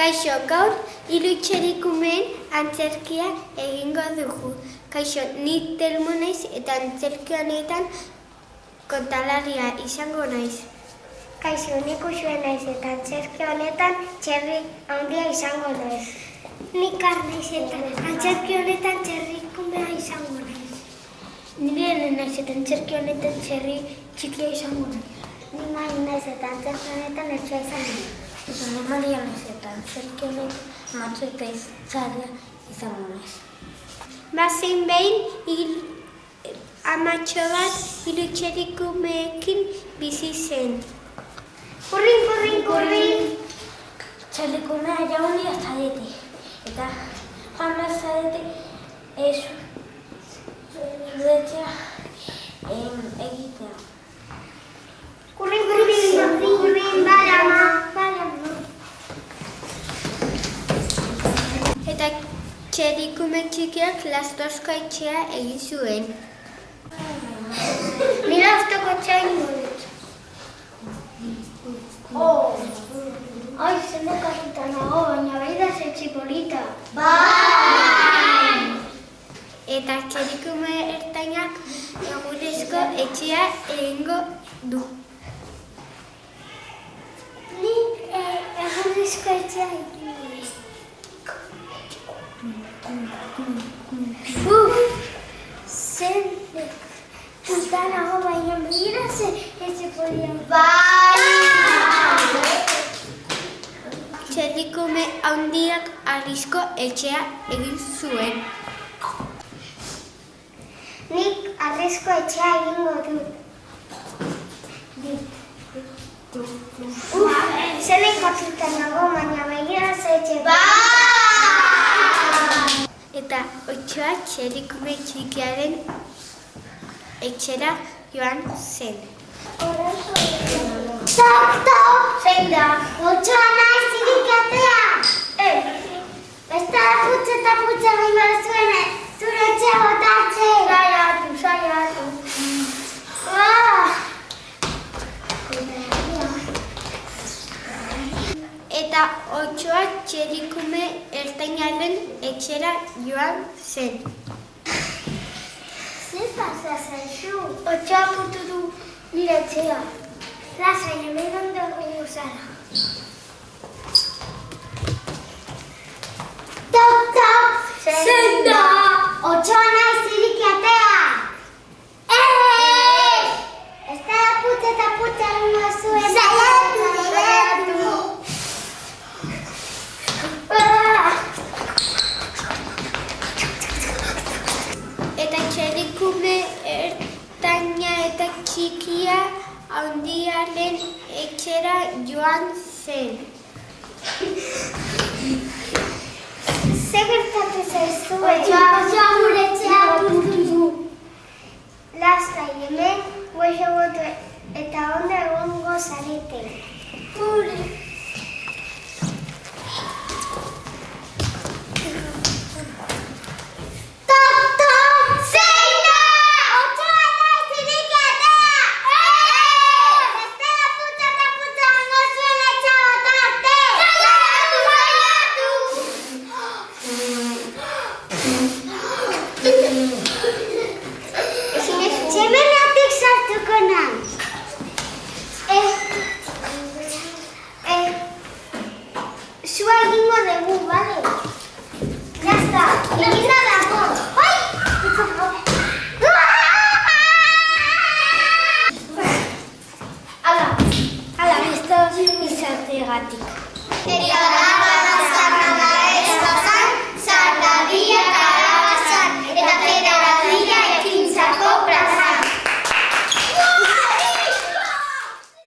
Kaixo, gaur Ilutxerikumen antzerkia egingo dugu. Kaixo, ni Telmo naiz eta antzerki honetan kontalaria izango naiz. Kaixo, ni Uxue naiz eta antzerki honetan txerri handia izango naiz. Ni Kar naiz eta antzerki honetan txerrikumea izango naiz. Ni Lehen naiz eta antzerki honetan txerri txikia izango naiz. Ni Mai naiz eta antzerki honetan etxea izango naiz. Eta ni Maria naiz eta antzerki honetan matxo eta izaria izango naiz. Bazen behin amatxo bat Ilutxerikumeekin bizi zen. Kurrin, kurrin, kurrin! Txerrikumea jaunia zarete. Eta joan behar zarete zuretzea egitea. Kurrin, kurrin, kurrin, barama! Eta txerrikume txikiak lastozko etxea egin zuen. Ni lastoko etxea ingo dut. Ai, zende kasuta nago, baina bai da zetxe polita. Bai! Eta txerrikume ertainak egurezko etxea egingo du. Ni egurezko etxea egin dut. Zende kasuta nago, baina begira zetxe polita. Bai! Txerrikume handiak arrizko etxea egin zuen. Nik arrizko etxea egingo dut. Zene katuta nago, baina begira zetxe. Bai! Eta otsoa txerrikume txikiaren etxera joan zen. Tok, tok! Zein da? Otsoa naiz irikatea! Beste putza eta putza behar zuen zure etxea botatzen! Saiatu! Eta otsoa txerrikume ertainaren etxera joan zen. Zer pasa zaizu? Otsoa putu du nire etxea. Lasai, hemen ondo egongo zara. Tok, tok! Zein da? Otsoa naiz irikatea! Ez da putza eta putza egingo zuen. Saiatu! Eta txerrikume ertaina eta txikia handiaren etxera joan zen. Zer gertatu zaizu? Otsoa gure etxea putu du. Lasai, hemen goxo botu eta ondo egongo zarete. Tok, tok! Zein da? Otsoa naiz irikatea! Beste putza eta putza egingo zuen etxea botatzen! Saiatu! Txemenetik sartuko naiz. Zua egingo dugu, bale? Jazta, eginda dago. Hoi! Ala, beste izategatik.